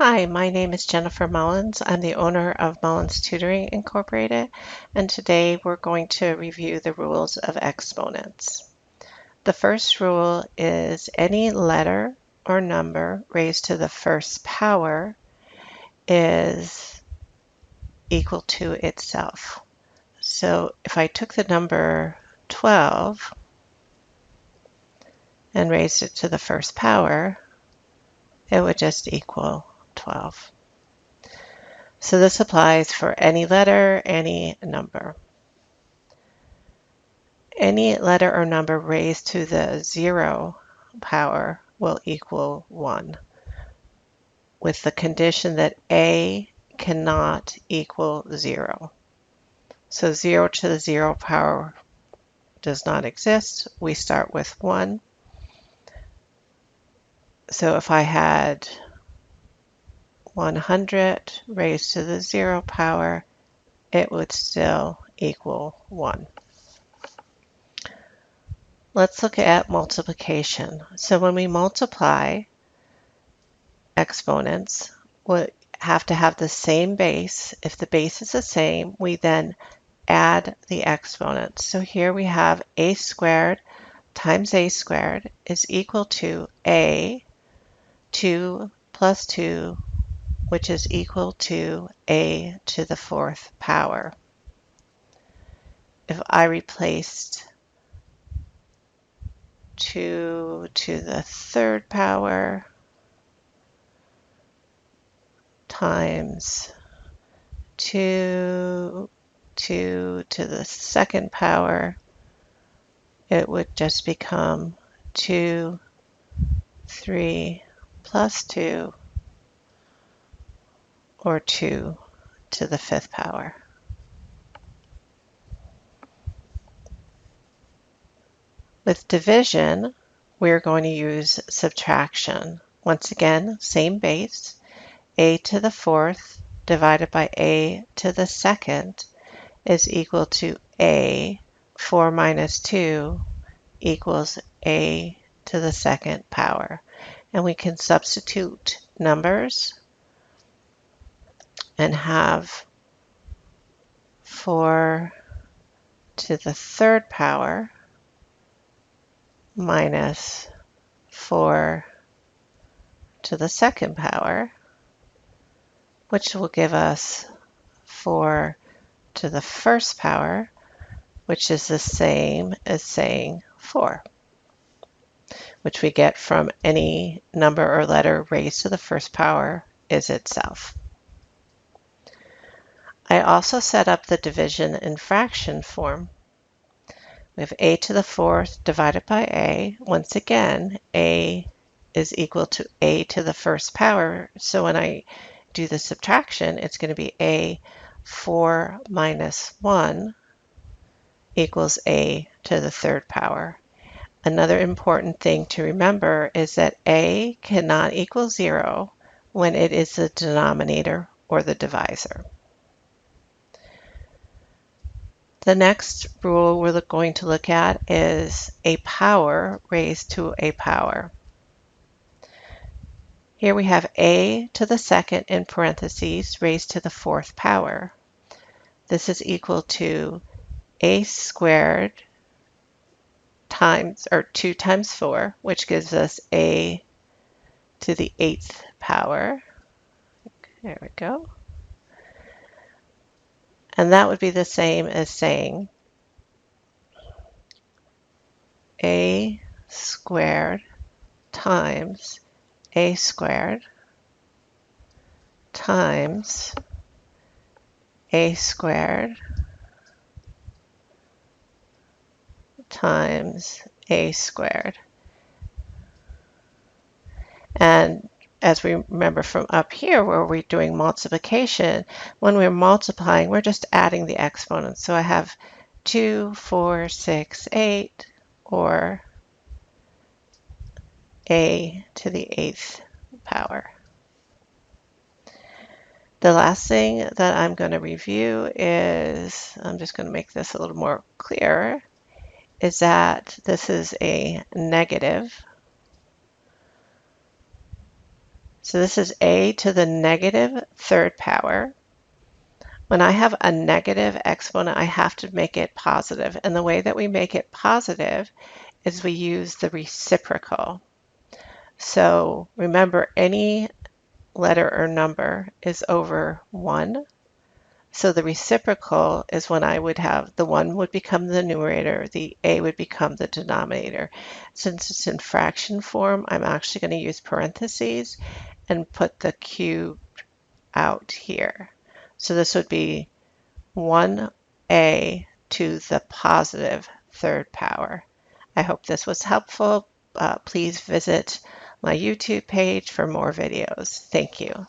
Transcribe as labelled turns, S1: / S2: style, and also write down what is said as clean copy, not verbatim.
S1: Hi, my name is Jennifer Mullins. I'm the owner of Mullins Tutoring Incorporated, and today we're going to review the rules of exponents. The first rule is any letter or number raised to the first power is equal to itself. So if I took the number 12 and raised it to the first power, it would just equal 12. So this applies for any letter, any number. Any letter or number raised to the 0 power will equal 1, with the condition that A cannot equal 0. So 0 to the 0 power does not exist. We start with 1. So if I had 100 raised to the 0 power, it would still equal 1. Let's look at multiplication. So when we multiply exponents, we have to have the same base. If the base is the same, we then add the exponents. So here we have a squared times a squared is equal to a, 2 plus 2, which is equal to a to the 4th power. If I replaced 2 to the 3rd power times 2 to the 2nd power, it would just become 2, 3 plus 2, or 2 to the 5th power. With division, we're going to use subtraction. Once again, same base, a to the 4th divided by a to the 2nd is equal to a. 4 minus 2 equals a to the 2nd power. And we can substitute numbers and have 4 to the 3rd power minus 4 to the 2nd power, which will give us 4 to the 1st power, which is the same as saying 4, which we get from any number or letter raised to the 1st power is itself. I also set up the division in fraction form. We have a to the 4th divided by a. Once again, a is equal to a to the 1st power. So when I do the subtraction, it's going to be a 4 minus 1 equals a to the 3rd power. Another important thing to remember is that a cannot equal 0 when it is the denominator or the divisor. The next rule we're going to look at is a power raised to a power. Here we have a to the 2nd in parentheses raised to the 4th power. This is equal to a squared times, or 2 times 4, which gives us a to the 8th power. There we go. And that would be the same as saying a squared times a squared times a squared times a squared. And as we remember from up here where we're doing multiplication, when we're multiplying, we're just adding the exponents. So I have 2, 4, 6, 8, or a to the 8th power. The last thing that I'm going to review is, I'm just going to make this a little more clear, is that this is a negative. So this is a to the negative third power. When I have a negative exponent, I have to make it positive. And the way that we make it positive is we use the reciprocal. So remember, any letter or number is over 1. So the reciprocal is when I would have the 1 would become the numerator, the a would become the denominator. Since it's in fraction form, I'm actually going to use parentheses and put the cube out here. So this would be 1a to the positive third power. I hope this was helpful. Please visit my YouTube page for more videos. Thank you.